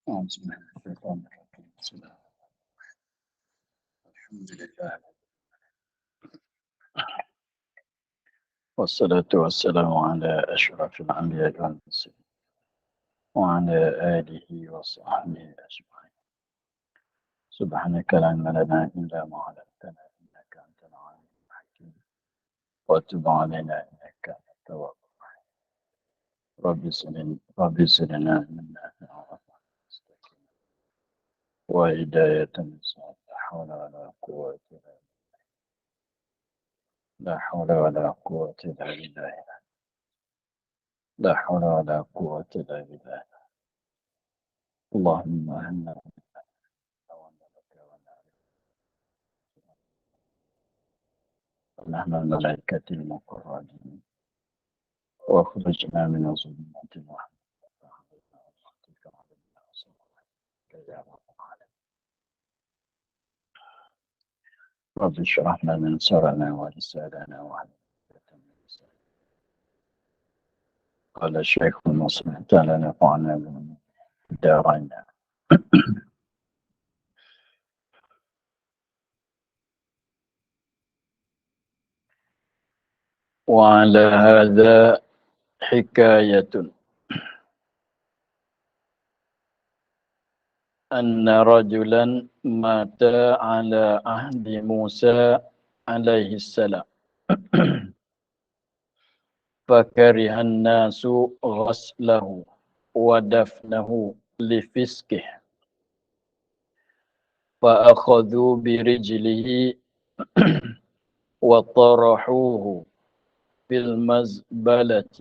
بسم الله الرحمن الرحيم. بسم الله الحمد لله والصلاة والسلام على أشرف الأنبياء والمرسلين وعلى آله وصحبه أجمعين. سبحانك لا علم لنا إلا ما علمتنا إنك أنت العليم الحكيم وتب علينا إنك أنت التواب الرحيم. رب زدنا علما نافعا مستقيما وهداية نصوصا. لا حول ولا قوة إلا بالله. لا حول ولا قوة إلا بالله. لا حول ولا قوة إلا بالله. اللهم أهنا ونعمك ونحن الملائكة المقربين واخرجنا من الظلمات الوهم فأخرجنا برحمتك وعلمنا وصلنا يا رب العالمين. رب اشرح لنا صدرنا ولساننا وعلمنا. قال الشيخ المصلح تعالى نفعنا بمن الدارين. وعلى هذا حكاية أن رجلا مات على عهد موسى عليه السلام فكره الناس غسله ودفنه لفسقه فأخذوا برجله وطرحوه في المزبلة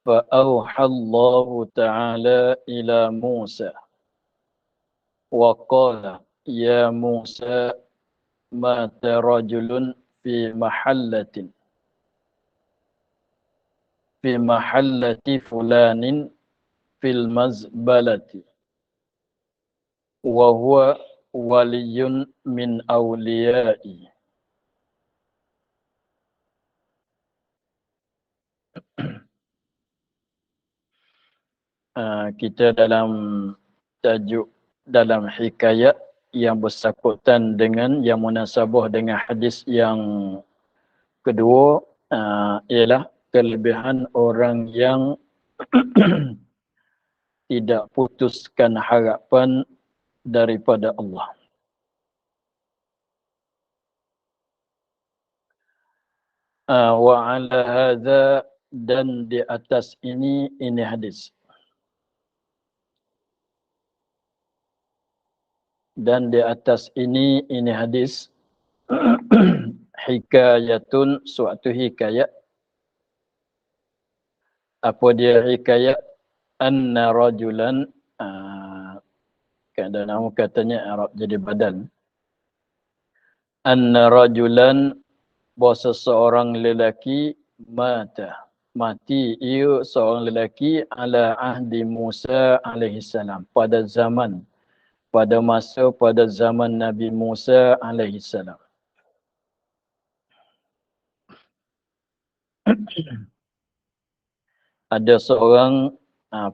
فأوحى الله تعالى إلى موسى وقال يا موسى مات رجل في محلة فلان في المزبلة وهو ولي من أوليائي. Kita dalam tajuk dalam hikayat yang bersangkutan dengan yang munasabah dengan hadis yang kedua, ialah kelebihan orang yang tidak putuskan harapan daripada Allah. Wa ala hadza, dan di atas ini hadis. Dan di atas ini hadis hikayatun, suatu hikayat. Apa dia hikayat? Anna rajulan, kadang-kadang katanya Arab jadi badan. Anna rajulan, bahawa seseorang lelaki mati ia seorang lelaki ala ahdi Musa alaihi salam, pada zaman Nabi Musa alaihi salam. Ada seorang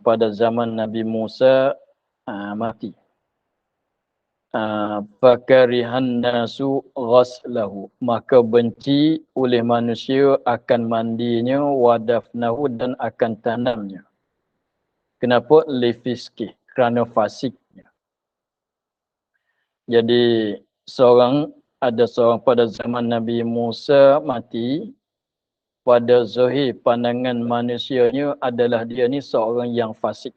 pada zaman Nabi Musa mati. Fakarihan nasu ghaslahu, maka benci oleh manusia akan mandinya, wadafnahu, dan akan tanamnya. Kenapa? Lifiski, kerana fasiknya. Jadi ada seorang pada zaman Nabi Musa mati, pada zahir pandangan manusianya adalah dia ni seorang yang fasik.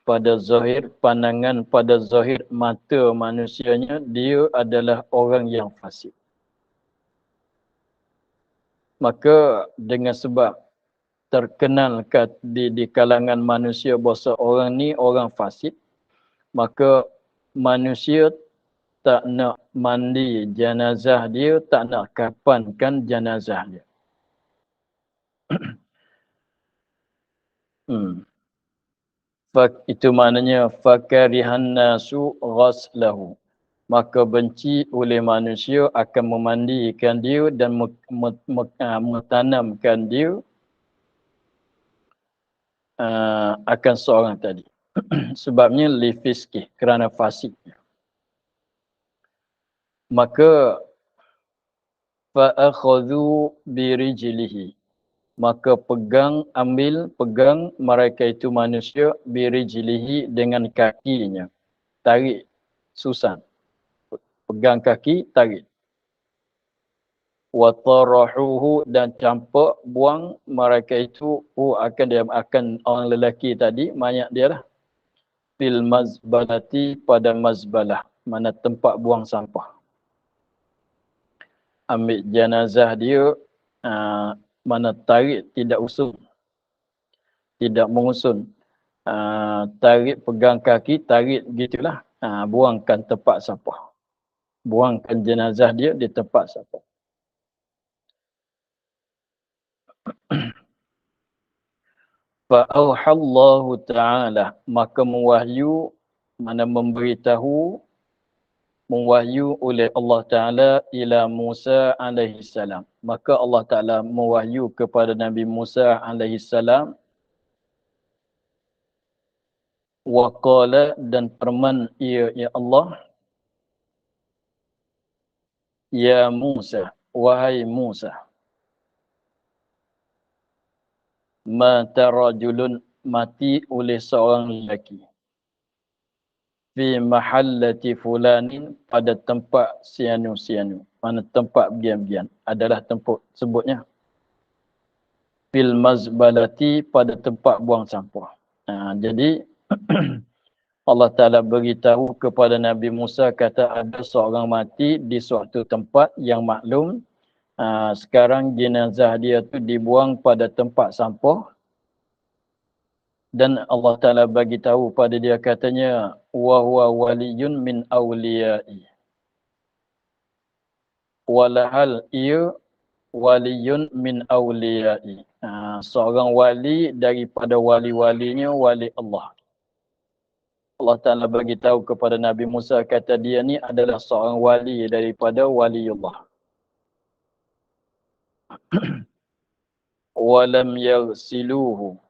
Pada zahir pandangan, pada zahir mata manusianya, dia adalah orang yang fasik. Maka dengan sebab terkenal di kalangan manusia bahawa orang ni orang fasik, maka manusia tak nak mandi jenazah dia, tak nak kafankan jenazah dia. Itu maknanya fakarihan nasu ghaslahu, maka benci oleh manusia akan memandikan dia dan mentanamkan dia akan seorang tadi. Sebabnya li fiskih, kerana fasiknya. Maka fa'akhadhu birijlihi, maka pegang mereka itu manusia birijlihi dengan kakinya. Tarik, susan. Pegang kaki, tarik. Wa tarahuhu, dan campak buang mereka itu akan orang lelaki tadi, mayat dia lah, fil mazbalati, pada mazbalah, mana tempat buang sampah. Ambil jenazah dia, mana tarik, tidak usun, tidak mengusun, tarik, pegang kaki, tarik gitulah, buangkan tempat sampah, buangkan jenazah dia di tempat sampah. Fa'auhallahu ta'ala, maka mewahyu, mana memberitahu, mewahyu oleh Allah Ta'ala ila Musa alaihi salam. Maka Allah Ta'ala mewahyu kepada Nabi Musa alaihi salam, wa qala, dan firman ia, ya Allah, ya Musa, wahai Musa, mata rajulun, mati oleh seorang lelaki, fi mahallati fulanin, pada tempat sianu-sianu, mana tempat bian-bian, adalah tempat sebutnya fil mazbalati, pada tempat buang sampah. Jadi Allah Ta'ala beritahu kepada Nabi Musa, kata ada seorang mati di suatu tempat yang maklum. Sekarang jenazah dia tu dibuang pada tempat sampah. Dan Allah Ta'ala bagi tahu pada dia, katanya, wa huwa waliyun min awliyai. Walahal ia waliyun min awliyai. Seorang wali daripada wali-walinya, wali Allah. Allah Ta'ala bagi tahu kepada Nabi Musa, kata dia ni adalah seorang wali daripada wali Allah. Walam yaghsiluhu,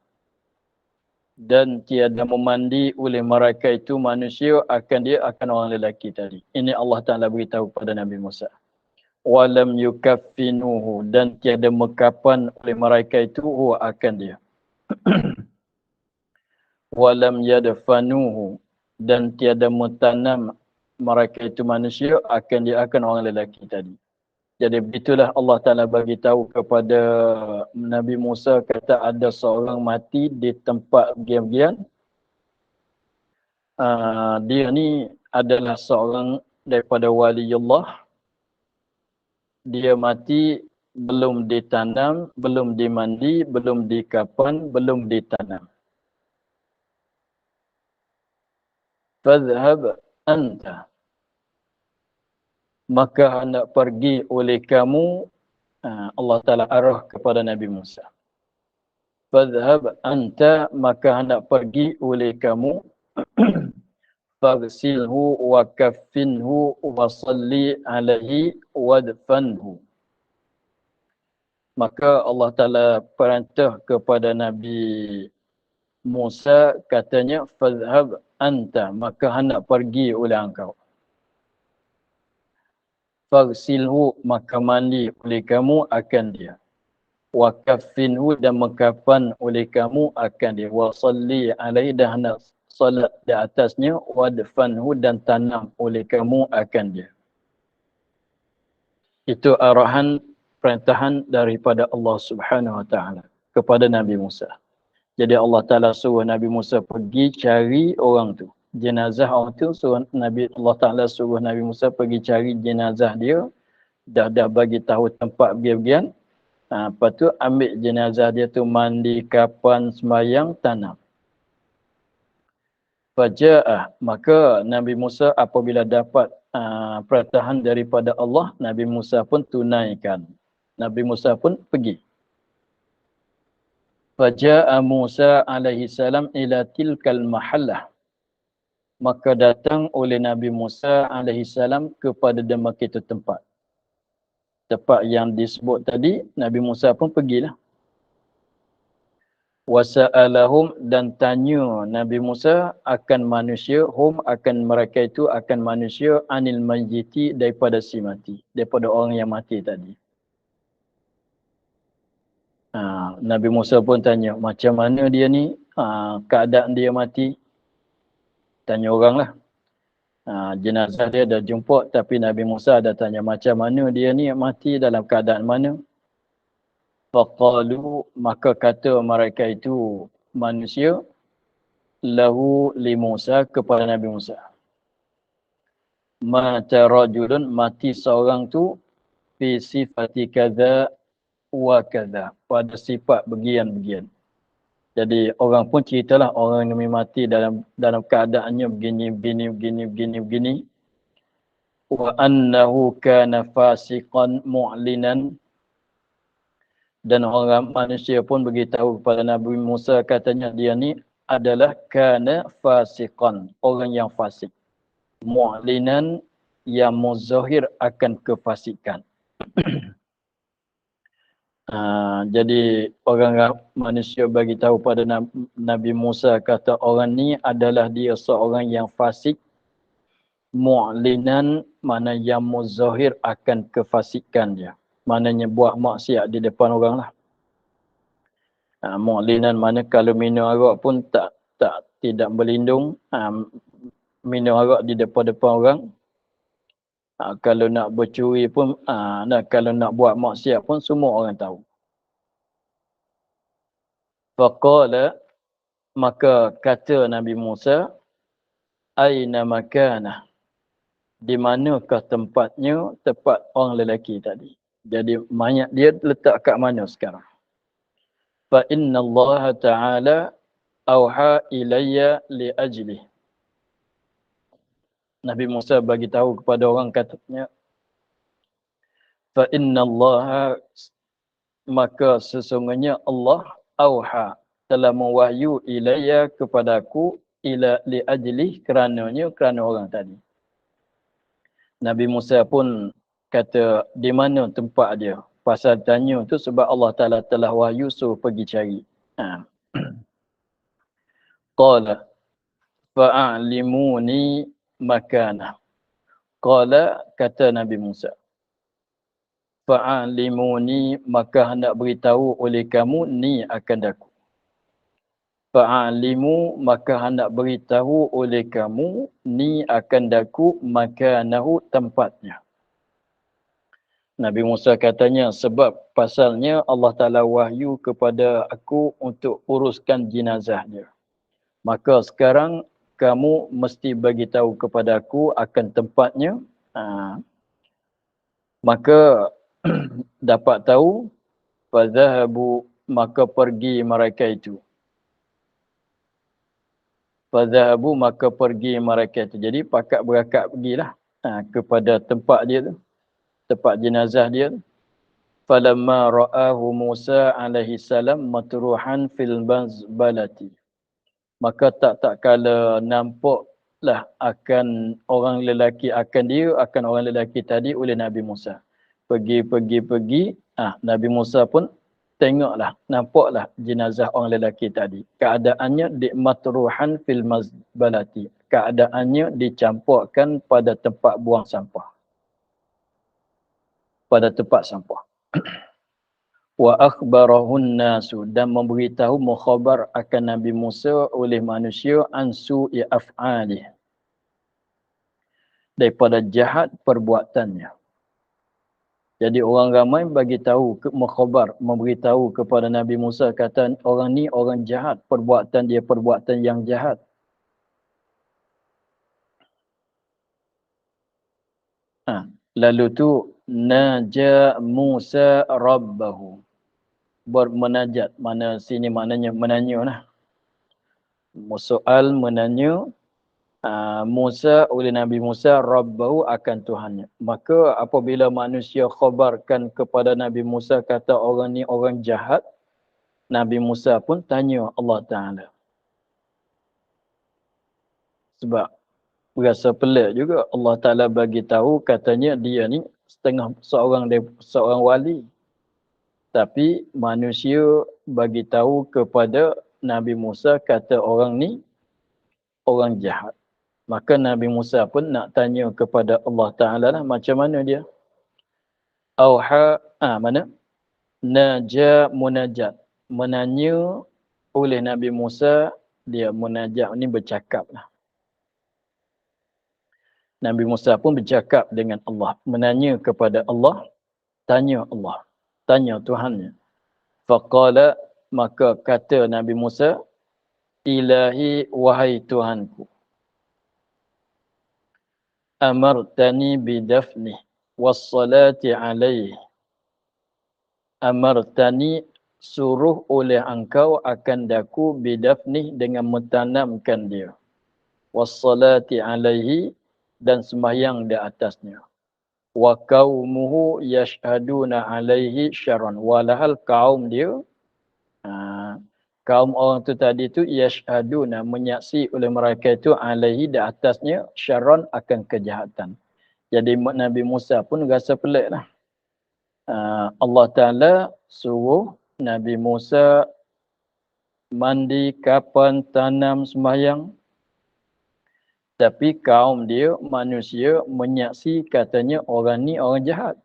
dan tiada memandi oleh mereka itu manusia akan orang lelaki tadi. Ini Allah Ta'ala beritahu kepada Nabi Musa. Walam yukaffinuhu, dan tiada mekapan oleh mereka itu akan dia. Walam yadfanuhu, dan tiada mentanam mereka itu manusia akan orang lelaki tadi. Jadi begitulah Allah Ta'ala bagi tahu kepada Nabi Musa, kata ada seorang mati di tempat gian-gian. Dia ni adalah seorang daripada wali Allah. Dia mati belum ditanam, belum dimandi, belum dikapan, belum ditanam. Fadhhab anta, maka hendak pergi oleh kamu. Allah Ta'ala arah kepada Nabi Musa. Fadhhab anta, maka hendak pergi oleh kamu. Faghsilhu wa kaffinhu wa salli alaihi wadfanhu. Maka Allah Ta'ala perintah kepada Nabi Musa, katanya, fadhhab anta, maka hendak pergi oleh engkau. Faghsilhu, maka mandi oleh kamu akan dia. Wa kaffinhu, dan mengkafan oleh kamu akan dia. Wa salli alaihi, dan hendak salat di atasnya. Wadfanhu, dan tanam oleh kamu akan dia. Itu arahan, perintahan daripada Allah Subhanahu Wa Ta'ala kepada Nabi Musa. Jadi Allah Ta'ala suruh Nabi Musa pergi cari orang tu. Jenazah orang tu, Allah Ta'ala suruh Nabi Musa pergi cari jenazah dia. Dah bagi tahu tempat biar-biar. Lepas tu ambil jenazah dia tu, mandi, kapan, sembahyang, tanam. Faja'ah, maka Nabi Musa apabila dapat perintahan daripada Allah, Nabi Musa pun tunaikan. Nabi Musa pun pergi. Faja'a Musa alaihi salam ila tilkal mahallah. Maka datang oleh Nabi Musa alaihi salam kepada itu tempat. Tempat yang disebut tadi, Nabi Musa pun pergilah. Wasa'alahum, dan tanya Nabi Musa akan manusia, hum akan mereka itu, akan manusia, anil mayyiti, daripada si mati, daripada orang yang mati tadi. Nabi Musa pun tanya, macam mana dia ni, keadaan dia mati. Tanya orang lah. Jenazah dia dah jumpa, tapi Nabi Musa dah tanya macam mana dia ni mati, dalam keadaan mana. Faqalu, maka kata mereka itu manusia, lahu li Musa, kepada Nabi Musa. Mata rajulun, mati seorang tu, fi sifati kadza wa kadza, pada sifat begian-begian. Jadi orang pun ceritalah orang yang mati dalam keadaannya begini. Wa annahu kana fasiqan mu'linan, dan orang manusia pun beritahu kepada Nabi Musa, katanya dia ni adalah kana fasiqan, orang yang fasik, mu'linan, yang muzahir akan kefasikan. Jadi orang manusia bagi tahu pada Nabi Musa, kata orang ni adalah dia seorang yang fasik, mu'linan, mana yang muzahir akan kefasikan dia. Maknanya buat maksiat di depan orang lah. Mu'linan mana kalau minum arak pun tidak berlindung. Minum arak di depan-depan orang. Kalau nak bercuri pun, kalau nak buat maksiat pun semua orang tahu. Faqala, maka kata Nabi Musa, aina makanah, di manakah tempatnya, tempat orang lelaki tadi. Jadi mayat dia letak kat mana sekarang? Fa inna Allah Ta'ala auha ilayya li ajli. Nabi Musa bagi tahu kepada orang, katanya, fa inna Allah, maka sesungguhnya Allah, auha, telah mewahyu ilayya, kepadaku, ila li ajli, kerana orang tadi. Nabi Musa pun kata, di mana tempat dia? Pasal tanya tu sebab Allah Ta'ala telah wahyu suruh pergi cari. Qala fa'alimuni makanah. Qala, kata Nabi Musa, fa'alimuni, maka hendak beritahu oleh kamu ni akan daku. Fa'alimu, maka hendak beritahu oleh kamu ni akan daku, makanahu, tempatnya. Nabi Musa katanya, sebab pasalnya Allah Ta'ala wahyu kepada aku untuk uruskan jenazah dia. Maka sekarang kamu mesti bagi tahu kepada aku akan tempatnya. Maka dapat tahu, fadhahabu, maka pergi mereka itu. Fadhahabu, maka pergi mereka itu. Jadi pakat berakat pergilah kepada tempat dia tu, tempat jenazah dia. Falamma ra'ahu Musa alaihi salam matruhan fil bazbalati. Maka tak kala nampaklah akan orang lelaki, akan orang lelaki tadi oleh Nabi Musa. Pergi. Nabi Musa pun tengoklah, nampaklah jenazah orang lelaki tadi. Keadaannya di matruhan fil mazbalati. Keadaannya dicampurkan pada tempat buang sampah. Pada tempat sampah. Wa akhbarahun nasu, dan memberitahu mukhabar akan Nabi Musa oleh manusia, ansu af'alih, daripada jahat perbuatannya. Jadi orang ramai bagi tahu, mukhabar, memberitahu kepada Nabi Musa, kata orang ni orang jahat, perbuatan dia perbuatan yang jahat. Lalu tu naja Musa rabbahu, bermenajat, mana sini maknanya menanya lah. Soal menanya Musa oleh Nabi Musa rabbahu, akan Tuhannya. Maka apabila manusia khabarkan kepada Nabi Musa, kata orang ni orang jahat, Nabi Musa pun tanya Allah Ta'ala. Sebab berasa pelik juga, Allah Ta'ala bagi tahu katanya dia ni seorang wali. Tapi manusia bagi tahu kepada Nabi Musa, kata orang ni orang jahat. Maka Nabi Musa pun nak tanya kepada Allah Ta'ala lah, macam mana dia? Mana? Naja munajat. Menanya oleh Nabi Musa, dia munajat ni bercakap lah. Nabi Musa pun bercakap dengan Allah. Menanya kepada Allah, tanya Allah. Tanya Tuhannya. Faqala, maka kata Nabi Musa, Ilahi wahai Tuhanku. Amartani bidafni wassalati alaihi. Amartani, suruh oleh engkau akan daku bidafni, dengan mentanamkan dia. Wassalati alaihi, dan sembahyang di atasnya. Wa qaumuhu yashhaduna alaihi syarran. Walahal kaum dia, kaum orang tu tadi tu yashhaduna, menyaksi oleh mereka itu alaihi, di atasnya syarran, akan kejahatan. Jadi Nabi Musa pun rasa pelik lah. Allah Ta'ala suruh Nabi Musa mandi, kapan, tanam, sembahyang. Tapi kaum dia, manusia, menyaksi katanya orang ni orang jahat.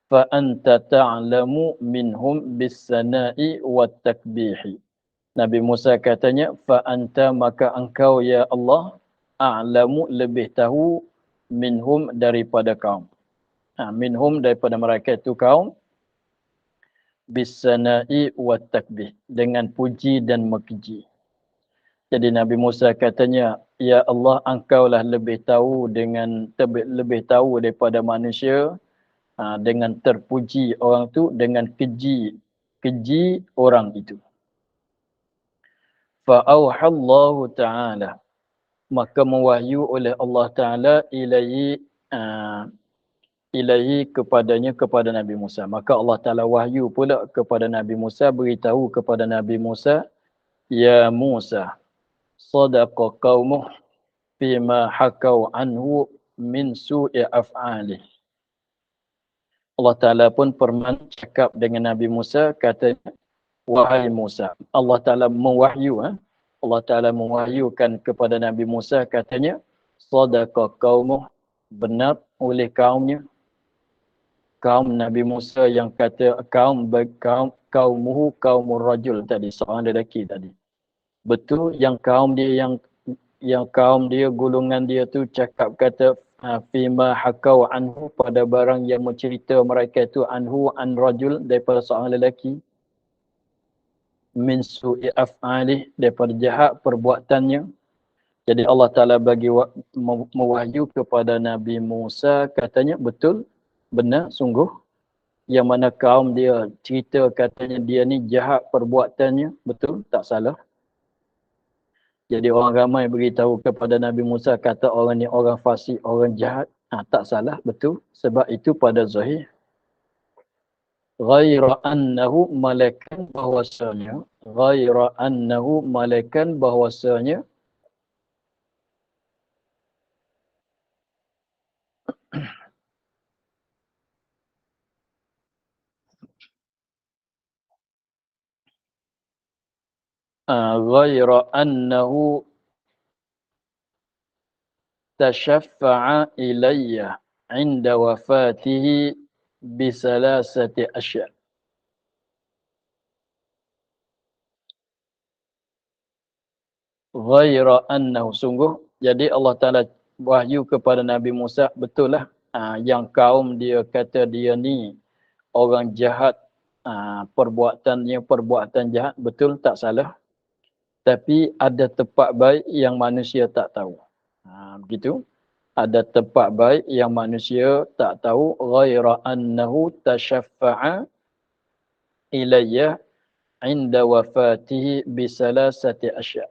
Fa anta ta'lamu minhum bis-sana'i wat-takbihi. Nabi Musa katanya, fa anta, maka engkau ya Allah, a'lamu, lebih tahu, minhum, daripada kaum. Minhum, daripada mereka itu kaum, bis-sana'i wat-takbih, dengan puji dan memuji. Jadi Nabi Musa katanya, ya Allah, engkaulah lebih tahu lebih tahu daripada manusia, dengan terpuji orang tu, dengan keji orang itu. Fa'auhallahu ta'ala, maka mewahyu oleh Allah Ta'ala ilaihi kepadanya, kepada Nabi Musa. Maka Allah Ta'ala wahyu pula kepada Nabi Musa, beritahu kepada Nabi Musa, ya Musa, sadaqa qaumuh fima hakau anhu min su'i af'alih. Allah Ta'ala pun firman cakap dengan Nabi Musa, katanya, wahai Musa. Allah Ta'ala Allah Ta'ala mewahyukan kepada Nabi Musa, katanya, sadaqa qaumuh, benar oleh kaumnya. Kaum Nabi Musa yang kata kaumuhu kaumur rajul tadi, seorang lelaki tadi. Betul yang kaum dia yang kaum dia, golongan dia tu cakap kata fima hakau anhu, pada barang yang mencerita mereka itu anhu an rajul, daripada seorang lelaki, min su'i af'alih, daripada jahat perbuatannya. Jadi Allah Ta'ala bagi mewahyu kepada Nabi Musa, katanya betul, benar, sungguh, yang mana kaum dia cerita katanya dia ni jahat perbuatannya, betul, tak salah. Jadi orang ramai beritahu kepada Nabi Musa, kata orang ni orang fasik, orang jahat. Tak salah, betul. Sebab itu pada zahir. Ghaira annahu malakan, bahwasanya. Ghaira annahu malakan, bahwasanya. Ghaira annahu tashaffa'a ilayya inda wafatihi bisalasati asya'. Ghaira annahu, sungguh. Jadi Allah Ta'ala wahyu kepada Nabi Musa, betul lah. Yang kaum dia kata dia ni orang jahat, perbuatannya perbuatan jahat, betul, tak salah. Tapi ada tempat baik yang manusia tak tahu. Begitu. Ada tempat baik yang manusia tak tahu. Ghaira annahu tashaffa'a ilayya inda wafatihi bisalasati asya'.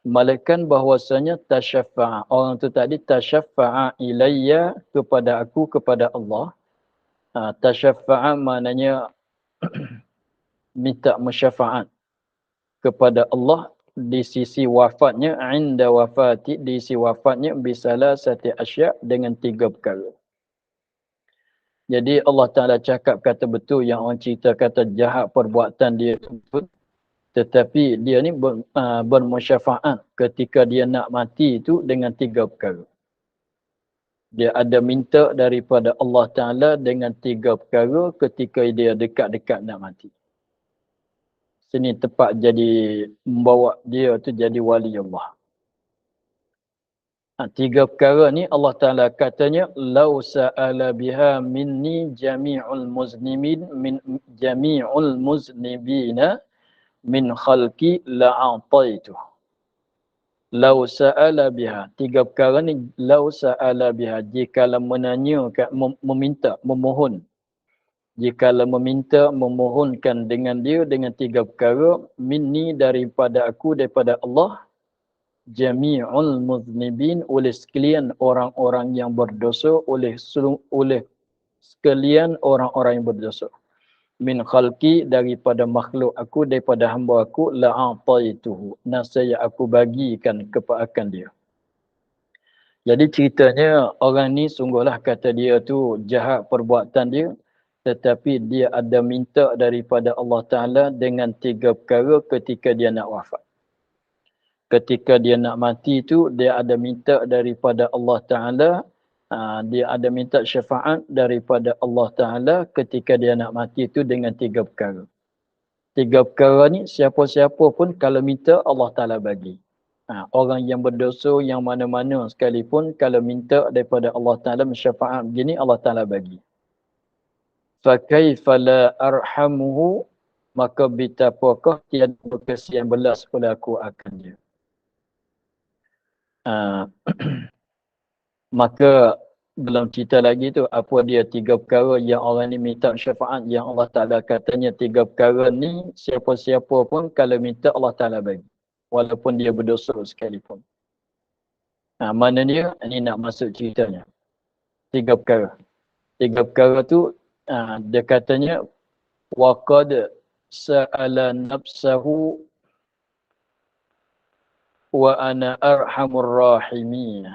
Malakan bahwasanya tashaffa'a, orang tu tadi tashaffa'a ilayya, kepada aku, kepada Allah. Tashaffa'a maknanya minta syafaat kepada Allah di sisi wafatnya, inda wafati, di sisi wafatnya, bisalasati asya', dengan 3 perkara. Jadi Allah Ta'ala cakap kata betul yang orang cerita kata jahat perbuatan dia itu betul. Tetapi dia ni bermusyafaat ketika dia nak mati itu dengan 3 perkara. Dia ada minta daripada Allah Ta'ala dengan 3 perkara ketika dia dekat-dekat nak mati. Sini tepat jadi membawa dia tu jadi wali Allah. 3 perkara ni Allah Ta'ala katanya lau sa'ala biha minni jami'ul muznimin min jami'ul muznibina min khalqi la'ataitu. Lau sa'ala biha. 3 perkara ni lau sa'ala biha. Jikalau menanya, meminta, memohon. Jikalau meminta, memohonkan dengan dia dengan 3 perkara. Minni daripada aku, daripada Allah. Jami'ul muznibin oleh sekalian orang-orang yang berdosa. Oleh sekalian orang-orang yang berdosa. Min khalqi daripada makhluk aku, daripada hamba aku, la'ataituhu. Nasaya aku bagikan kepada dia. Jadi ceritanya orang ni sungguhlah kata dia tu jahat perbuatan dia. Tetapi dia ada minta daripada Allah Ta'ala dengan 3 perkara ketika dia nak wafat. Ketika dia nak mati tu dia ada minta daripada Allah Ta'ala. Dia ada minta syafaat daripada Allah Ta'ala ketika dia nak mati tu dengan 3 perkara. 3 perkara ni siapa-siapa pun kalau minta Allah Ta'ala bagi. Orang yang berdosa yang mana-mana sekalipun kalau minta daripada Allah Ta'ala syafaat begini Allah Ta'ala bagi. Fakaifa la arhamuhu, maka betapakah tiada berkasihan belas oleh aku akan dia. Maka belum cerita lagi tu apa dia 3 perkara yang orang ni minta syafaat yang Allah Ta'ala katanya 3 perkara ni siapa-siapa pun kalau minta Allah Ta'ala bagi. Walaupun dia berdosa sekalipun. Mana dia? Ini nak masuk ceritanya. 3 perkara. 3 perkara tu dia katanya waqad sa'ala nafsahu wa ana arhamur rahimin.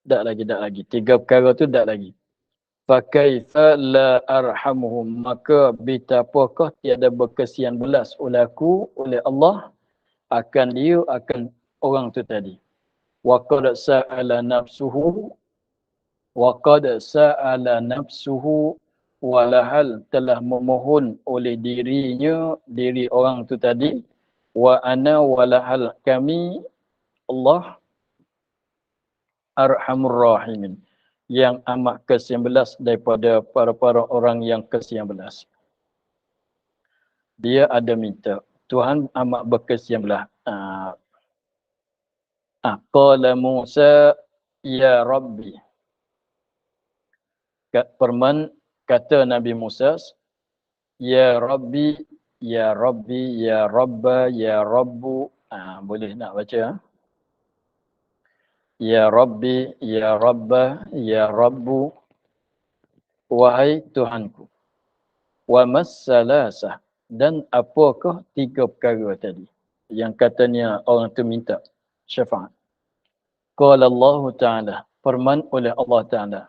Tak lagi. 3 perkara tu tak lagi. Fakaifa la arhamuhum, maka betapakah tiada berkesian belas oleh aku, oleh Allah akan dia, akan orang tu tadi. Waqad sa'ala nafsuhu walahal telah memohon oleh dirinya, diri orang tu tadi, wa ana walahal kami Allah arhamur rahimin, yang amat kesian belas daripada para orang yang kesian belas. Dia ada minta Tuhan amat berkesian belas. Qala Musa ya Rabbi. Firman kata Nabi Musa, ya Rabbi, ya Rabbi, ya Rabba, ya Rabbu. Boleh nak baca? Ya Rabbi, ya Rabba, ya Rabbu. Wahai Tuhanku. Wa massalasah, dan apakah 3 perkara tadi yang katanya orang tu minta syafaat. Qala Allah Ta'ala, firman oleh Allah Ta'ala.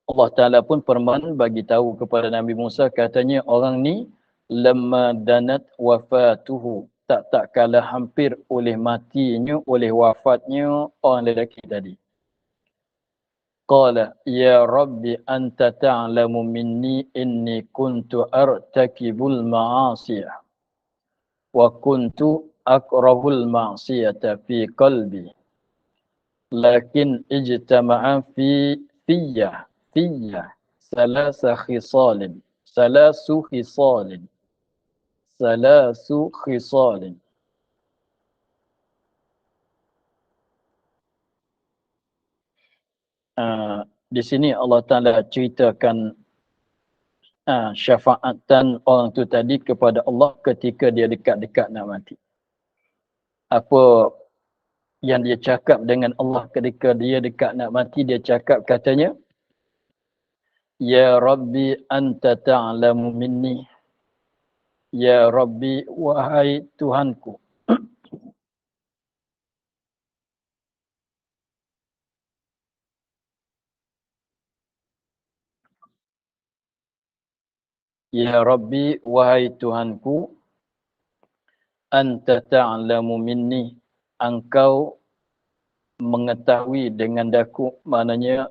Allah Ta'ala pun firman bagi tahu kepada Nabi Musa, katanya orang ni lamma danat wafatuhu, tak kalah hampir oleh matinya, oleh wafatnya orang lelaki tadi. Qala ya Rabbi anta ta'lamu minni inni kuntu artakibul ma'asiyah wa kuntu akrahul ma'siyata fi qalbi lakin ijtama'a fiyya salasu khisalin. Di sini Allah Ta'ala ceritakan syafaatan orang tu tadi kepada Allah ketika dia dekat-dekat nak mati. Apa yang dia cakap dengan Allah ketika dia dekat nak mati, dia cakap katanya, Ya Rabbi anta ta'lamu minni. Ya Rabbi, wahai Tuhanku. Ya Rabbi, wahai Tuhanku. Anta ta'lamu minni. Engkau mengetahui dengan daku. Maknanya,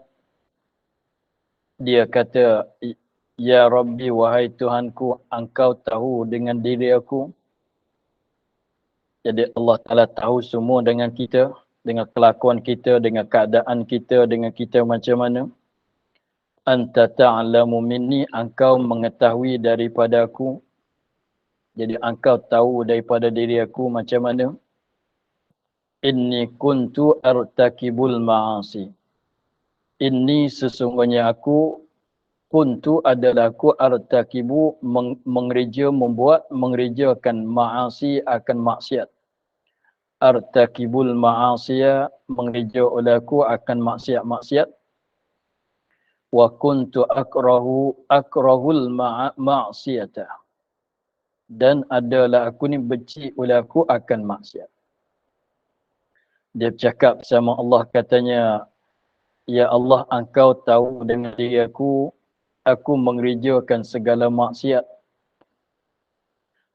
dia kata, Ya Rabbi, wahai Tuhanku, engkau tahu dengan diri aku. Jadi Allah Ta'ala tahu semua dengan kita, dengan kelakuan kita, dengan keadaan kita, dengan kita macam mana. Anta ta'lamu minni, engkau mengetahui daripada aku. Jadi engkau tahu daripada diri aku macam mana. Inni kuntu artakibul ma'asi. Inni sesungguhnya aku, kuntu adalah aku artakibu mengerjakan ma'asi akan maksiat. Artakibul ma'asiya, mengerja oleh aku akan maksiat-maksiat. Wa kuntu akrahul ma'asiyata. Dan adalah aku ni benci oleh aku akan maksiat. Dia cakap sama Allah, katanya, Ya Allah, engkau tahu dengan diri aku mengerjakan segala maksiat.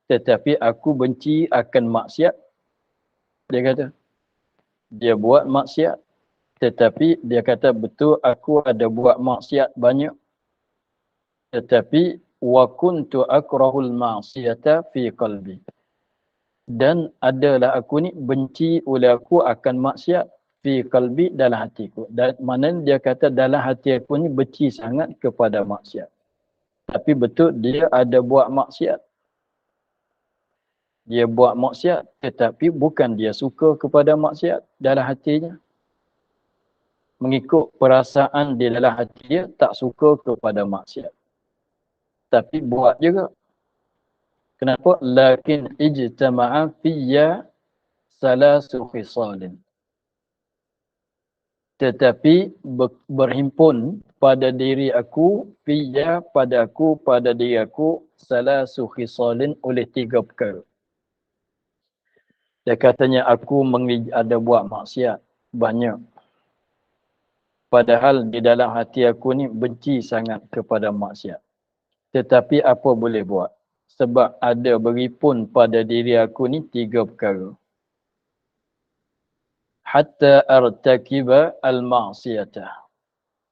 Tetapi aku benci akan maksiat. Dia kata, dia buat maksiat. Tetapi dia kata, betul aku ada buat maksiat banyak. Tetapi, wa kuntu akrahul ma'siyata fi qalbi. Dan adalah aku ni benci oleh aku akan maksiat fi qalbi, dalam hatiku. Dan mana dia kata dalam hati aku ni benci sangat kepada maksiat. Tapi betul dia ada buat maksiat. Dia buat maksiat, tetapi bukan dia suka kepada maksiat dalam hatinya. Mengikut perasaan di dalam hati dia, tak suka kepada maksiat. Tapi buat juga. Kenapa? Lakin ijtama'a fiyya salasu khisalin. Tetapi berhimpun pada diri aku, fiyya pada aku, pada diri aku, salasu khisalin oleh 3 perkara. Dia katanya aku ada buat maksiat banyak. Padahal di dalam hati aku ni benci sangat kepada maksiat. Tetapi apa boleh buat? Sebab ada berhimpun pada diri aku ni 3 perkara. Hatta artakiba al-ma'siyatah.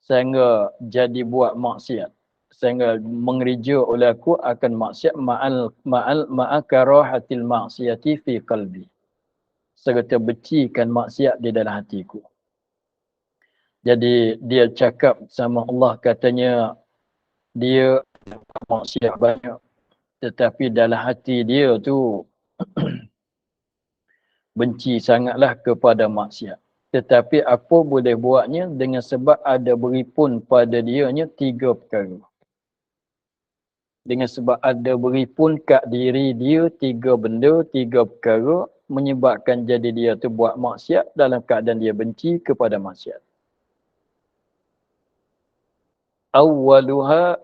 Sehingga jadi buat maksiat. Sehingga mengerja oleh aku akan maksiat ma'a karahatil maksiyati fi qalbi. Serta bencikan maksiat di dalam hatiku. Jadi dia cakap sama Allah, katanya dia maksiat banyak, tetapi dalam hati dia tu benci sangatlah kepada maksiat. Tetapi apa boleh buatnya dengan sebab ada berhimpun pada dianya 3 perkara. Dengan sebab ada berhimpun kat diri dia 3 benda, 3 perkara, menyebabkan jadi dia tu buat maksiat dalam keadaan dia benci kepada maksiat. Awwaluha,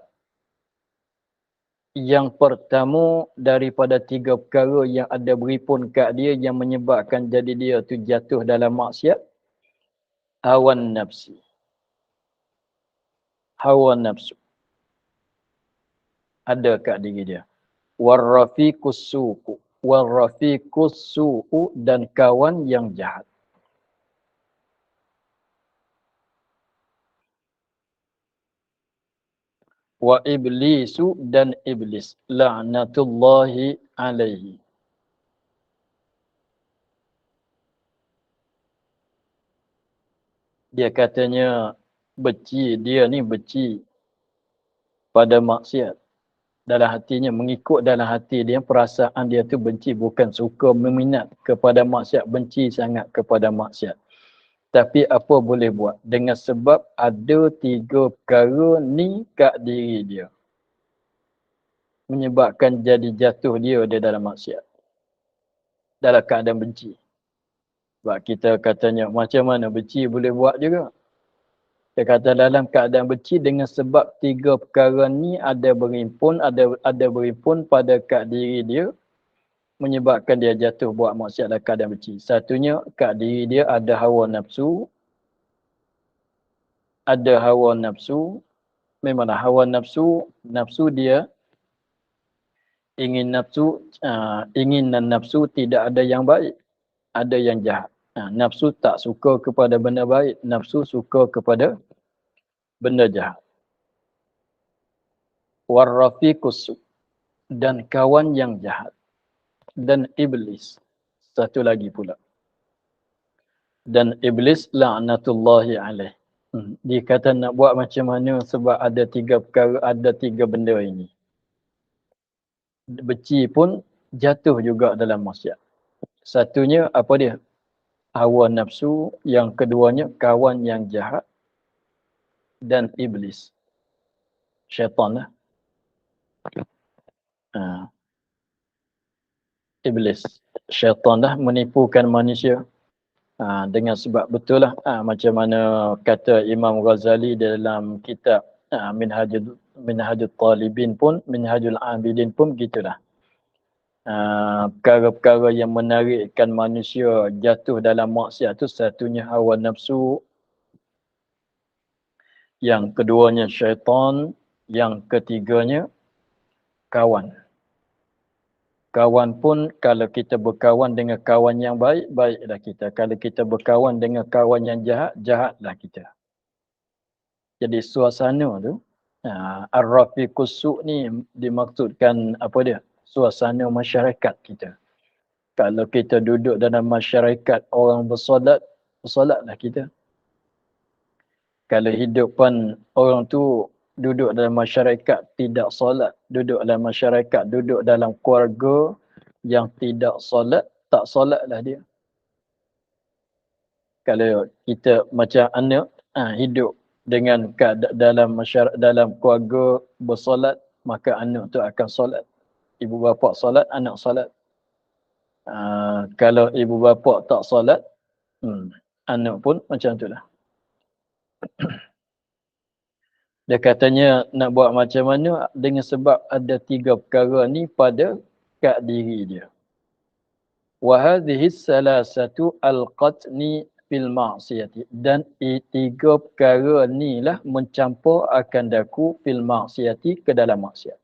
yang pertama daripada 3 perkara yang ada berhimpun kat dia yang menyebabkan jadi dia tu jatuh dalam maksiat, hawan nafsi. Hawa nafsu ada kat diri dia. Warrafiqus su'u. Warrafiqus su'u, dan kawan yang jahat. Wa iblisu, dan iblis. La'natullahi alaihi. Dia katanya dia ni benci pada maksiat. Dalam hatinya, mengikut dalam hati dia, perasaan dia tu benci, bukan suka meminat kepada maksiat, benci sangat kepada maksiat. Tapi apa boleh buat? Dengan sebab ada 3 perkara ni kat diri dia, menyebabkan jadi jatuh dia di dalam maksiat, dalam keadaan benci. Sebab kita katanya macam mana benci boleh buat juga. Dia kata dalam keadaan benci dengan sebab 3 perkara ni ada berimpun pada kat diri dia menyebabkan dia jatuh buat maksiat dalam keadaan benci. Satunya kat diri dia ada hawa nafsu. Ada hawa nafsu. Memanglah hawa nafsu, nafsu dia ingin dan nafsu tidak ada yang baik, ada yang jahat. Nafsu tak suka kepada benda baik, nafsu suka kepada benda jahat. Warrafiqus, dan kawan yang jahat, dan iblis. Satu lagi pula. Dan iblis la'natullahi alaih. Dia kata nak buat macam mana sebab ada 3 perkara, ada 3 benda ini. Benci pun jatuh juga dalam maksiat. Satunya apa dia? Hawa nafsu. Yang keduanya kawan yang jahat. Dan iblis. Syaitan lah. Iblis. Syaitan dah menipukan manusia. Dengan sebab betul lah. Macam mana kata Imam Ghazali dalam kitab Minhajul Talibin pun, Minhajul Abidin pun begitulah. Perkara-perkara yang menarikkan manusia jatuh dalam maksiat tu satunya hawa nafsu, yang keduanya syaitan, yang ketiganya kawan. Kawan pun kalau kita berkawan dengan kawan yang baik, baiklah kita. Kalau kita berkawan dengan kawan yang jahat, jahatlah kita. Jadi suasana tu, ar-rafiqus su' ni dimaksudkan apa dia? Suasana masyarakat kita. Kalau kita duduk dalam masyarakat orang bersolat, bersolatlah kita. Kalau hidupan orang tu duduk dalam masyarakat tidak solat, duduk dalam masyarakat, duduk dalam keluarga yang tidak solat, tak solatlah dia. Kalau kita macam anak hidup dengan dalam keluarga bersolat, maka anak tu akan solat. Ibu bapa solat, anak solat. Kalau ibu bapa tak solat, anak pun macam itulah. Dia katanya nak buat macam mana dengan sebab ada 3 perkara ni pada kat diri dia. Wa hadhihi salasatu alqatni fil ma'siyati, dan 3 perkara ni lah mencampur akan daku fil ma'siyati ke dalam maksiat.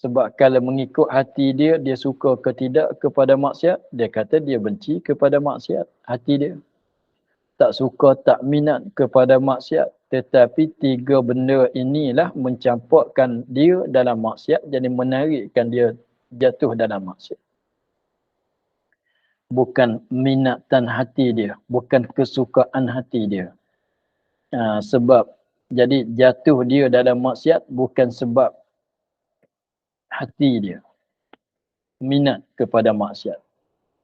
Sebab kalau mengikut hati dia, dia suka ke tidak kepada maksiat, dia kata dia benci kepada maksiat, hati dia. Tak suka, tak minat kepada maksiat. Tetapi 3 benda inilah mencampurkan dia dalam maksiat, jadi menarikkan dia jatuh dalam maksiat. Bukan minatan hati dia, bukan kesukaan hati dia. Sebab, jadi jatuh dia dalam maksiat bukan sebab hati dia minat kepada maksiat.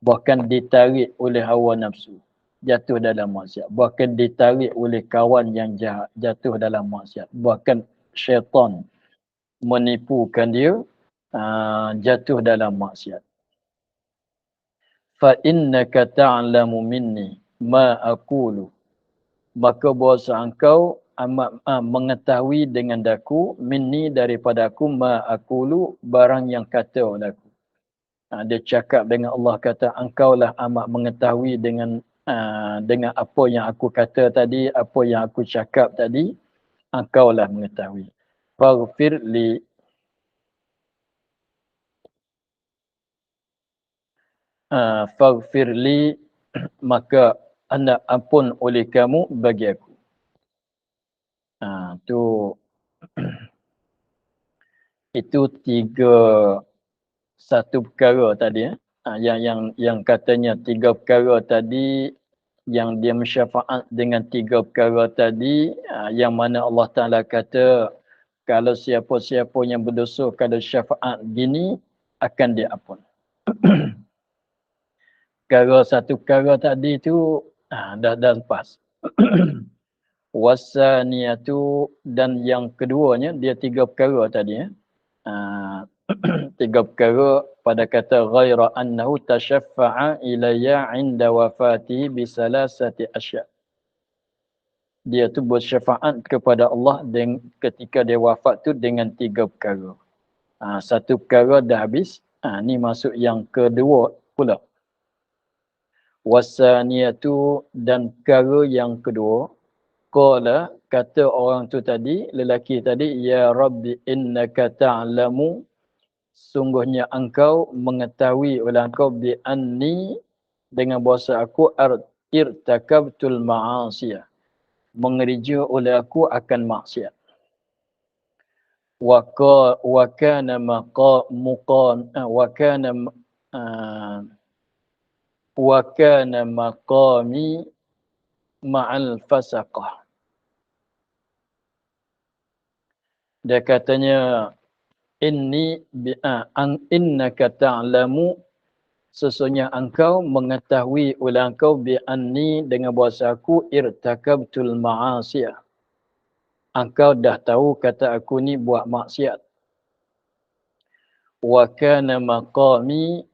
Bahkan ditarik oleh hawa nafsu, jatuh dalam maksiat. Bahkan ditarik oleh kawan yang jahat, jatuh dalam maksiat. Bahkan syaitan menipukan dia, jatuh dalam maksiat. Fa innaka ta'lamu minni ma aqulu, maka bahasa engkau amat mengetahui dengan daku, minni daripada aku, ma aqulu barang yang kata olehku. Dia cakap dengan Allah, kata engkaulah amat mengetahui dengan apa yang aku kata tadi, apa yang aku cakap tadi, engkaulah mengetahui. Faghfir li, faghfir li, maka anda ampun oleh kamu bagi aku. Itu 1 perkara tadi. Yang katanya 3 perkara tadi, yang dia mensyafaat dengan 3 perkara tadi, yang mana Allah Ta'ala kata, kalau siapa-siapa yang berdosa, kalau syafaat gini, akan diampun. Satu perkara tadi tu, dah lepas. Wasaniyatu, dan yang keduanya, dia 3 perkara tadi. 3 perkara pada kata ghaira annahu tashaffa'a ilayya 'inda wafati bi salasati asya'. dia tu bersyafaat kepada Allah ketika dia wafat tu dengan 3 perkara. Satu perkara dah habis. Ni masuk yang kedua pula. Wasaniyatu, dan perkara yang kedua. Qala, kata orang tu tadi, lelaki tadi, ya Rabbi innaka ta'lamu, sungguhnya engkau mengetahui oleh engkau bi anni, dengan bahasa aku irtakabtul ma'asiyah, mengerja oleh aku akan maksiat. Wa kana maqami ma'al fasaqah. Dia katanya innaka ta'lamu, sesungguhnya engkau mengetahui oleh engkau bi anni, dengan bahasa aku irtakabtul ma'asiyah, engkau dah tahu kata aku ni buat maksiat. Wa kana maqami,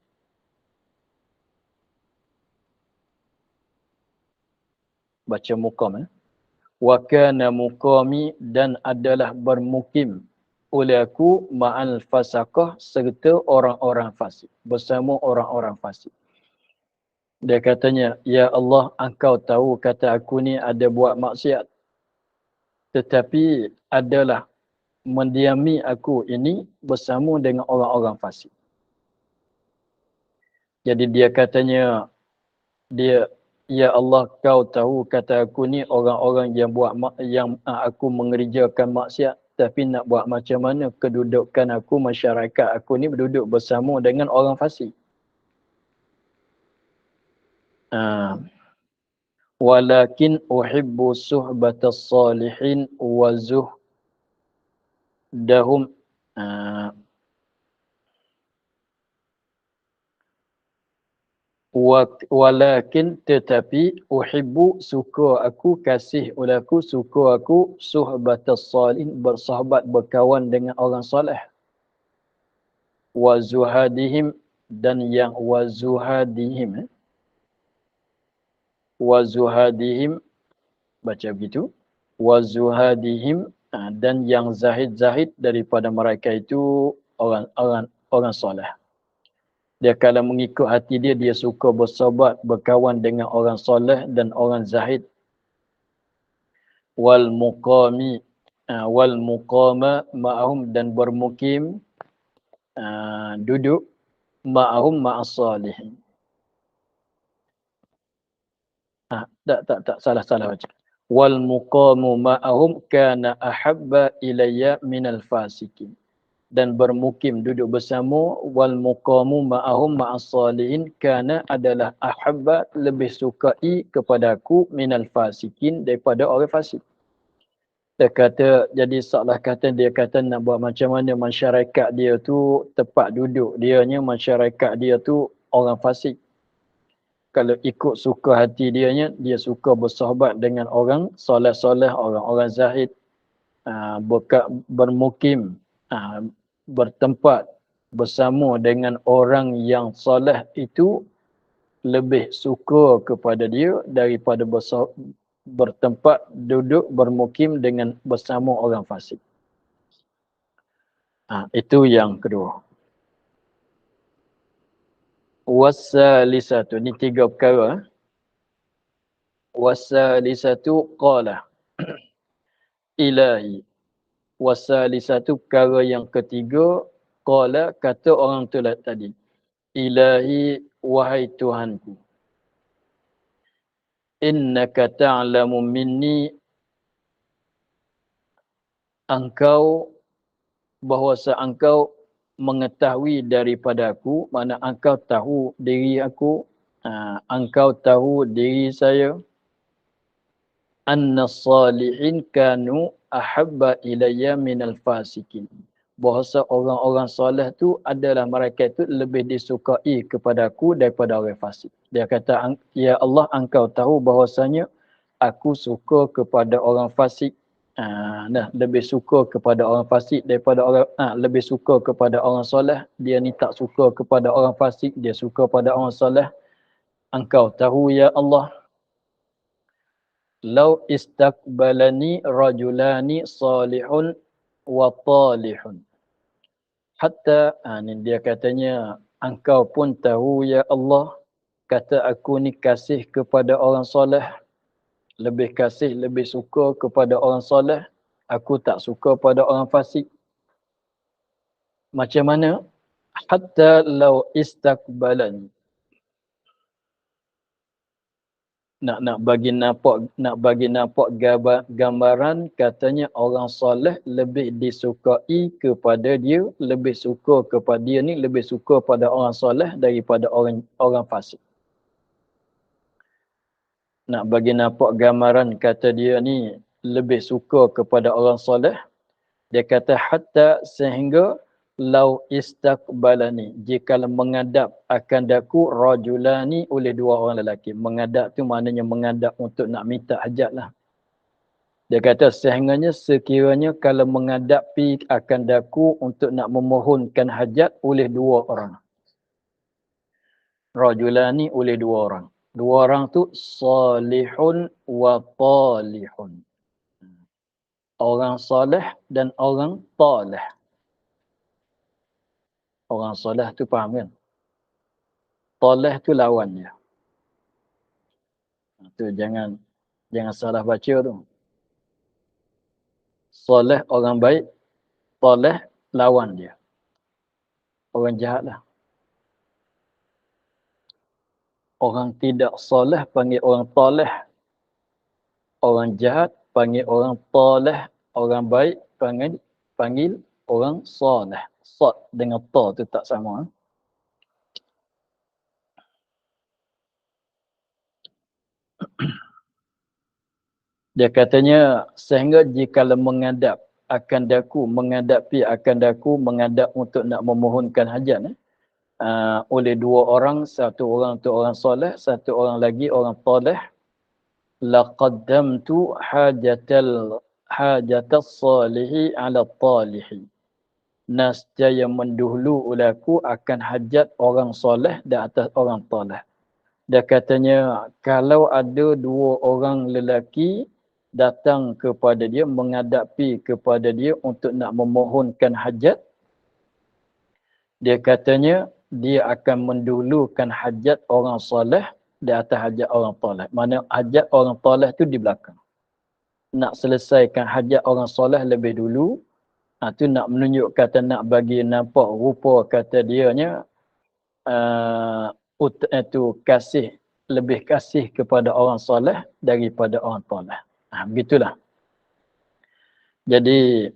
baca muqam, wa kana muqami, dan adalah bermukim oleh aku ma'al fasaqah, serta orang-orang fasik, bersama orang-orang fasik. Dia katanya, ya Allah, engkau tahu kata aku ni ada buat maksiat, tetapi adalah mendiami aku ini bersama dengan orang-orang fasik. Jadi dia katanya, ya Allah, kau tahu kata aku ni orang-orang yang aku mengerjakan maksiat, tapi nak buat macam mana kedudukan aku, masyarakat aku ni berduduk bersama dengan orang fasik. Walakin uhibbu suhbatas salihin wa zuhdahum. Walakin, tetapi, uhibbu, suka aku, kasih oleh aku, suka aku, suhbatas salihin, bersahabat, berkawan dengan orang soleh. Wa zuhadihim, dan yang wa zuhadihim, baca begitu. Wa zuhadihim, dan yang zahid daripada mereka itu orang soleh. Dia kalau mengikut hati dia, dia suka bersahabat, berkawan dengan orang soleh dan orang zahid. Wal muqama ma'ahum, dan bermukim, duduk ma'ahum ma'as salihin. Tak, salah baca. Wal muqamu ma'ahum kana ahabba ilayya minal fasikin. Dan bermukim, duduk bersama, wal muqamu ma'ahum ma'as salihin, kana adalah ahabba, lebih sukai kepada aku, minal fasikin, daripada orang fasik. Dia kata, jadi seolah kata dia kata nak buat macam mana masyarakat dia tu tempat duduk dianya, masyarakat dia tu orang fasik. Kalau ikut suka hati dianya, dia suka bersahabat dengan orang soleh-soleh, orang-orang zahid, bermukim, bertempat bersama dengan orang yang soleh itu lebih suka kepada dia daripada bertempat duduk bermukim dengan bersama orang fasik. Itu yang kedua. Wasalisatu, ni 3 perkara. Wasalisatu qala ilahi. Wasalisatu, perkara yang ketiga, qala, kata orang tu tadi, ilahi, wahai Tuhanku, innaka ta'lamu minni, engkau, bahwasa engkau mengetahui daripada aku, mana engkau tahu diri aku, engkau tahu diri saya, anna salihin kanu ahabba ilayya minal fasikin, bahawa orang-orang soleh tu adalah mereka itu lebih disukai kepada aku daripada orang fasik. Dia kata, ya Allah, engkau tahu bahwasanya aku suka kepada orang fasik, lebih suka kepada orang fasik daripada orang, lebih suka kepada orang soleh. Dia ni tak suka kepada orang fasik, dia suka pada orang soleh. Engkau tahu ya Allah. Lau istaqbalani rajulani salihun wa talihun. Hatta, ni dia katanya, engkau pun tahu ya Allah, kata aku ni kasih kepada orang soleh, lebih kasih, lebih suka kepada orang soleh. Aku tak suka pada orang fasik. Macam mana? Hatta lau istaqbalani. Nak bagi nampak gambaran, katanya orang soleh lebih disukai kepada dia, lebih suka kepada dia ni, lebih suka pada orang soleh daripada orang fasik. Nak bagi nampak gambaran, kata dia ni lebih suka kepada orang soleh. Dia kata hatta, sehingga lau istaqbalani, jika menghadap akan daku rajulani, oleh dua orang lelaki. Menghadap tu maknanya menghadap untuk nak minta hajat lah. Dia kata sehingganya sekiranya kalau menghadapi akan daku untuk nak memohonkan hajat oleh dua orang. Rajulani, oleh dua orang. Dua orang tu salihun wa talihun. Orang soleh dan orang talih. Orang soleh tu faham kan? Talih tu lawannya. Tu jangan salah baca tu. Soleh orang baik, talih lawan dia. Orang jahat lah. Orang tidak soleh panggil orang talih. Orang jahat panggil orang talih. Orang baik panggil orang soleh. Sod dengan ta tu tak sama. Dia katanya, sehingga jika menghadap akan daku, menghadapi akan daku, menghadap untuk nak memohonkan hajat, oleh dua orang, satu orang tu orang soleh, satu orang lagi orang talih, laqaddamtu hajatas salihi ala talihi. Nascaya mendahulu ulaku akan hajat orang soleh di atas orang talih. Dia katanya, kalau ada dua orang lelaki datang kepada dia, menghadapi kepada dia untuk nak memohonkan hajat, dia katanya, dia akan mendahulukan hajat orang soleh di atas hajat orang talih. Mana hajat orang talih tu di belakang. Nak selesaikan hajat orang soleh lebih dulu, tu nak menunjuk kata, nak bagi nampak rupa kata dianya, itu kasih, lebih kasih kepada orang soleh daripada orang talih. Begitulah. Jadi,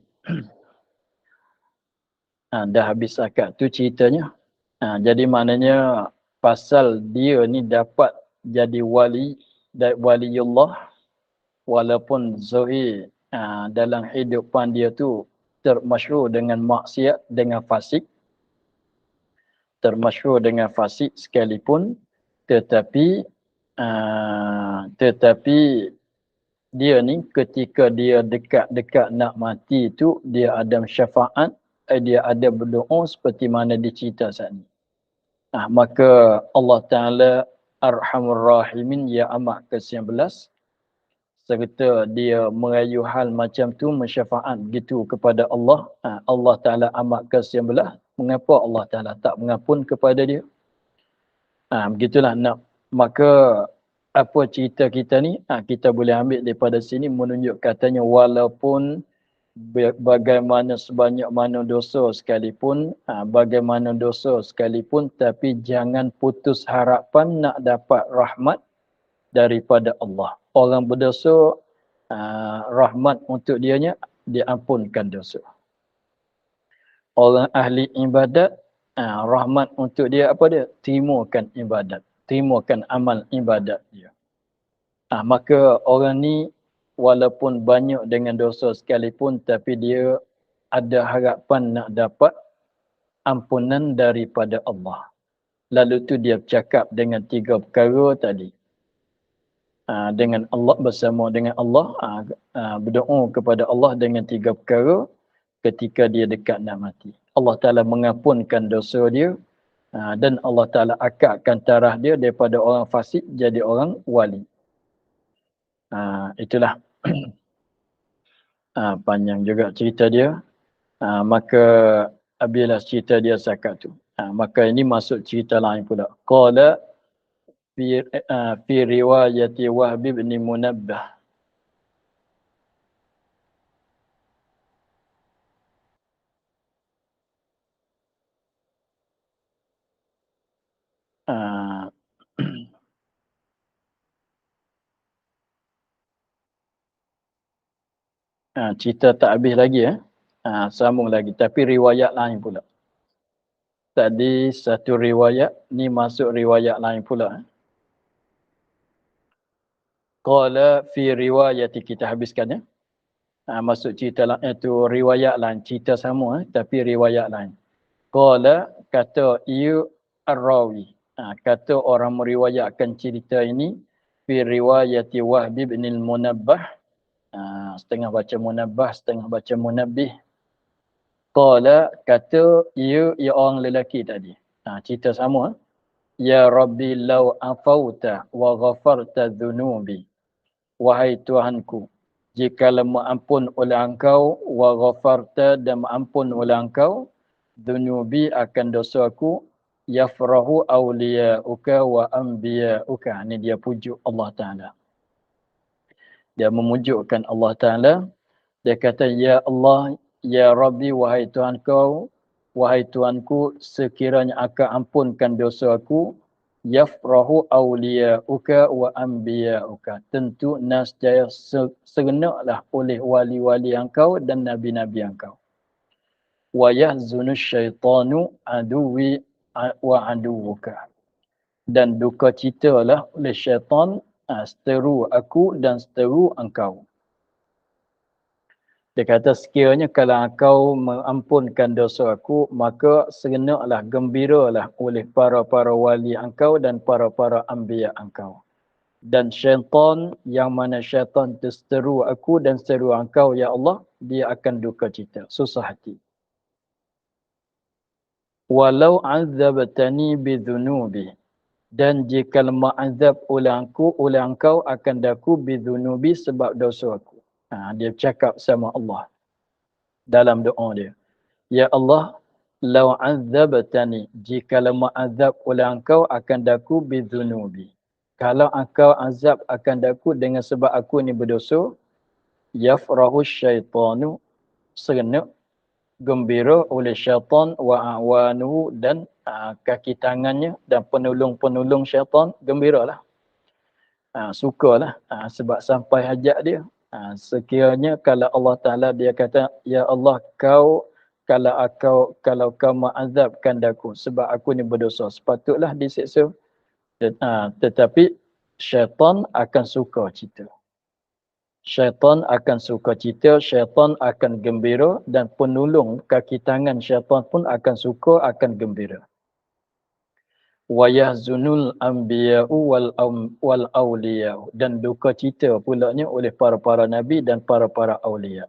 dah habis akad tu ceritanya. Jadi maknanya, pasal dia ni dapat jadi waliullah, walaupun zahir dalam hidupan dia tu termasyhur dengan maksiat, dengan fasik. Termasyhur dengan fasik sekalipun, tetapi dia ni ketika dia dekat-dekat nak mati tu, dia ada syafaat, dia ada berdoa seperti mana dicerita saat ni. Maka Allah Ta'ala Arhamur Rahimin, ya amat ke-19, serta dia merayu hal macam tu, mensyafaat gitu kepada Allah. Allah Ta'ala amat ke-19, mengapa Allah Ta'ala tak mengampun kepada dia? Begitulah. Maka apa cerita kita ni, kita boleh ambil daripada sini menunjuk katanya, walaupun bagaimana sebanyak mana dosa sekalipun, tapi jangan putus harapan nak dapat rahmat daripada Allah. Orang berdosa, rahmat untuk dianya, diampunkan dosa. Orang ahli ibadat, rahmat untuk dia apa dia? Terimakan ibadat. Terimakan amal ibadat dia. Maka orang ni walaupun banyak dengan dosa sekalipun, tapi dia ada harapan nak dapat ampunan daripada Allah. Lalu tu dia bercakap dengan 3 perkara tadi. Dengan Allah, bersama dengan Allah, berdoa kepada Allah dengan 3 perkara ketika dia dekat nak mati. Allah Ta'ala mengampunkan dosa dia, dan Allah Ta'ala akadkan tarikh dia daripada orang fasik jadi orang wali. Itulah panjang juga cerita dia. Maka bila cerita dia sakat tu, maka ini masuk cerita lain pula. Qala fi riwayati Wahb bin Munabbah. Cerita tak habis lagi sambung lagi, tapi riwayat lain pula. Tadi satu riwayat, ni masuk riwayat lain pula. Qala fi riwayati, kita habiskan ya. Masuk cerita lain, itu riwayat lain, cerita sama tapi riwayat lain. Qala, kata ia ar-rawi, kata orang meriwayatkan cerita ini, fi riwayati Wahb bin Munabbah, setengah baca Munabbah, setengah baca Munabbih. Qala, kata ia orang lelaki tadi. Cerita sama. Ya Rabbi law afauta wa ghafarta dhunubi. Wahai Tuhanku, jika mengampun oleh Engkau, wa ghafarta, dan mengampun oleh Engkau, dhunubi, akan dosaku, yafrahu awliya'uka wa anbiya'uka. Ini dia pujuk Allah Ta'ala. Dia memujukkan Allah Ta'ala. Dia kata, Ya Allah, Ya Rabbi, wahai Tuhanku, sekiranya akan ampunkan dosaku, yafrahu awliya'uka wa anbiya'uka. Tentu nascaya serenaklah oleh wali-wali Engkau dan nabi-nabi Engkau. Wa yahzunu syaitanu aduwi wa aduwuka. Dan duka citalah oleh syaitan seteru aku dan seteru Engkau. Dia kata, sekiranya kalau Engkau mengampunkan dosa aku, maka serenaklah, gembiralah oleh para-para wali Engkau dan para-para anbiya Engkau. Dan syaitan, yang mana syaitan seteru aku dan seteru Engkau, Ya Allah, dia akan duka cita, susah hati. Walau azabtani bidhunubi, dan jika ma'azab oleh Engkau akan daku bidhunubi, sebab dosa aku. Dia cakap sama Allah dalam doa dia. Ya Allah, law azabtani, jika ma'azab oleh Engkau akan daku bidhunubi. Kalau Engkau azab akan daku dengan sebab aku ni berdosa, yafrahu syaitanu, serenak, gembira oleh syaitan, wa awanuhu, dan kaki tangannya dan penolong-penolong syaitan, gembiralah. Sukalah sebab sampai hajat dia. Sekiranya kalau Allah Ta'ala dia kata, Ya Allah, kalau kau mengazabkan aku sebab aku ni berdosa, sepatutlah disiksa. Tetapi syaitan akan suka cita. Syaitan akan suka cita, syaitan akan gembira, dan penolong kaki tangan syaitan pun akan suka, akan gembira. Wa yahzunul anbiya'u wal awliya'u, dan duka cita pulanya oleh para-para nabi dan para-para awliya.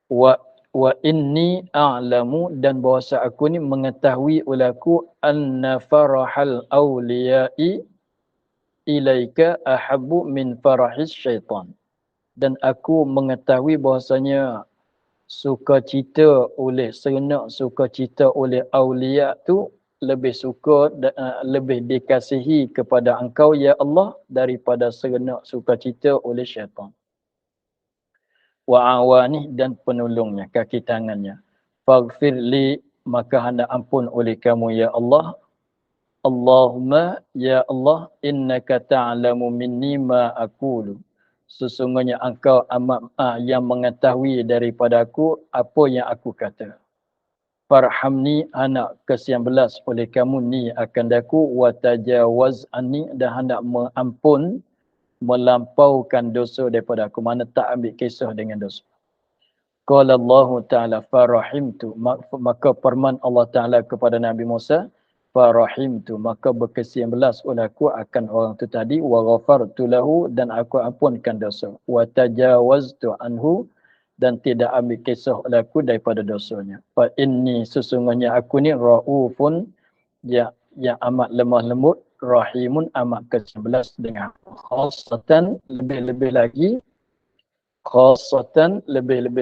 Wa inni a'lamu, dan bahasa aku ni mengetahui oleh aku, anna farahal awliya'i ilaika ahabbu min farahis syaitan. Dan aku mengetahui bahasanya sukacita oleh serenak, sukacita oleh awliya tu lebih suka, lebih dikasihi kepada Engkau, Ya Allah, daripada serenak sukacita oleh syaitan. Wa awani, dan penolongnya, kaki tangannya. Faghfir li, maka hendak ampun oleh kamu, Ya Allah. Allahumma, Ya Allah, innaka ta'lamu minni ma aqulu. Sesungguhnya Engkau amat yang mengetahui daripada aku apa yang aku kata. Farhamni, anak ke-19 oleh kamu ni akan daku, wa tajawaz anni, dan hendak mengampun, melampaukan dosa daripada aku. Mana tak ambil kisah dengan dosa. Qala Allah Ta'ala farahimtu, maka firman Allah Ta'ala kepada Nabi Musa, farahimtu, maka berke-19 oleh aku akan orang tu tadi, wa ghafartu lahu, dan aku ampunkan dosa, wa tajawaztu anhu, dan tidak ambil kisah oleh aku daripada dosanya. Fa inni, sesungguhnya aku ni raufun, yang amat lemah lembut, rahimun amat ke-11 dengan khasatan lebih-lebih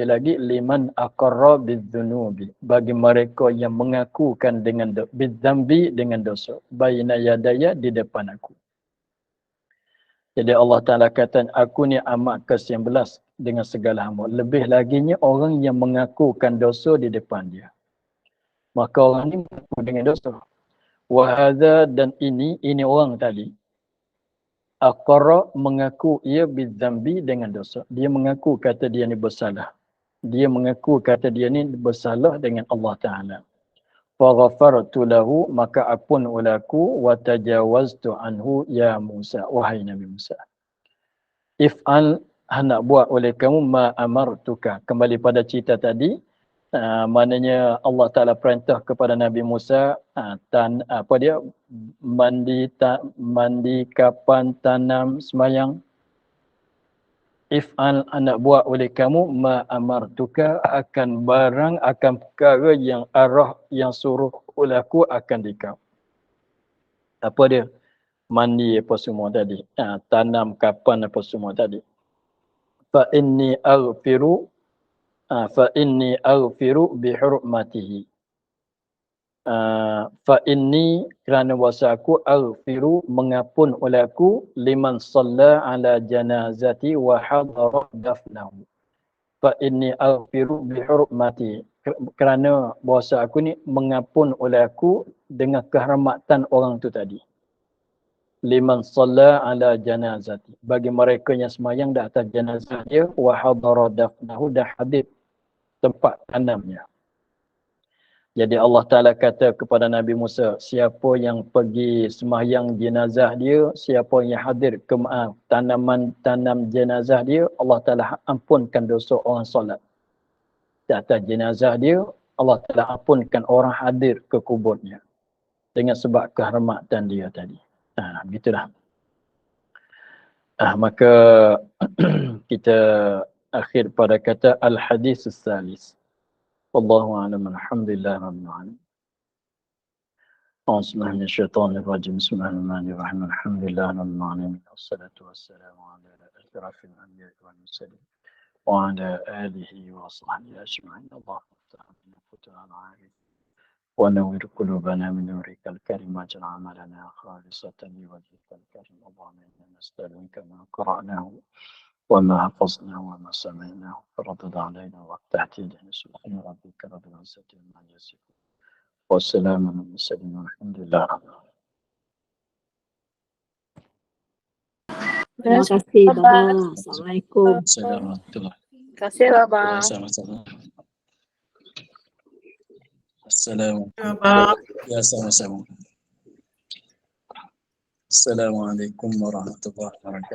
lagi liman aqarra bidzunubi, bagi mereka yang mengakukan dengan bidzambi, dengan dosa, baina yadaya, di depan aku. Jadi Allah Ta'ala kata, aku ni amat ke-19 dengan segala hamba. Lebih laginya orang yang mengakukan dosa di depan dia. Maka orang ni mengaku dengan dosa. Wahadha, dan ini orang tadi. Aqarra, mengaku ia bidzambi, dengan dosa. Dia mengaku kata dia ni bersalah. Dia mengaku kata dia ni bersalah dengan Allah Ta'ala. Faghafartu lahu, maka apun ulaku, wa tajawaztu anhu ya Musa, wahai Nabi Musa. If'al, hendak buat oleh kamu ma amartuka. Kembali pada cerita tadi, maknanya Allah Ta'ala perintah kepada Nabi Musa, mandi kapan, tanam, semayang. If'al, hendak buat oleh kamu ma amartuka, akan barang, akan perkara yang arah, yang suruh olehku akan dikau. Apa dia? Mandi apa semua tadi. Tanam kapan apa semua tadi. Fa inni aghfiru bihurmatihi. Fa inni, kerana bahasa aku, aghfiru, mengampun oleh aku, liman salla ala janazati wa hadara dafnahu. Fa inni aghfiru bihurmatihi, kerana bahasa aku ni mengampun oleh aku dengan kehormatan orang tu tadi. Liman salla ala janazati, bagi mereka yang semayang di atas jenazah dia, wa hadara dafnahu, dah hadir tempat tanamnya. Jadi Allah Ta'ala kata kepada Nabi Musa, siapa yang pergi semayang jenazah dia, siapa yang hadir ke tanam jenazah dia, Allah Ta'ala ampunkan dosa orang solat. Di atas jenazah dia, Allah Ta'ala ampunkan orang hadir ke kuburnya. Dengan sebab kehormatan dia tadi. Begitulah. Maka kita akhir pada kata al-hadis as-salis. Wallahu a'lam, alhamdulillah rabbil alamin. A'udzubillahi minasyaitonir rajim. Bismillahirrahmanirrahim. Alhamdulillah rabbil alamin. Wassalatu wassalamu ala asyrafil anbiya'i wal mursalin wa ala alihi wa sahbihi ajma'in. Allahumma ta'ala futuhal 'arif wa nawwir qulubana min nurikal karim waj'al 'amalana khalisatan liwajhikal karim. Allahumma inna nas'aluka ma qara'nahu وما حفظنا وما سمعناه فردد علينا وافتح يدنا. سبحان ربك رب العزة عما يصفون والسلام على المرسلين والحمد لله رب العالمين. Terima kasih Baba. Assalamualaikum. Assalamualaikum. Terima kasih Baba. Sama-sama. Assalamualaikum. Ya, sama-sama. Assalamualaikum warahmatullahi wabarakatuh.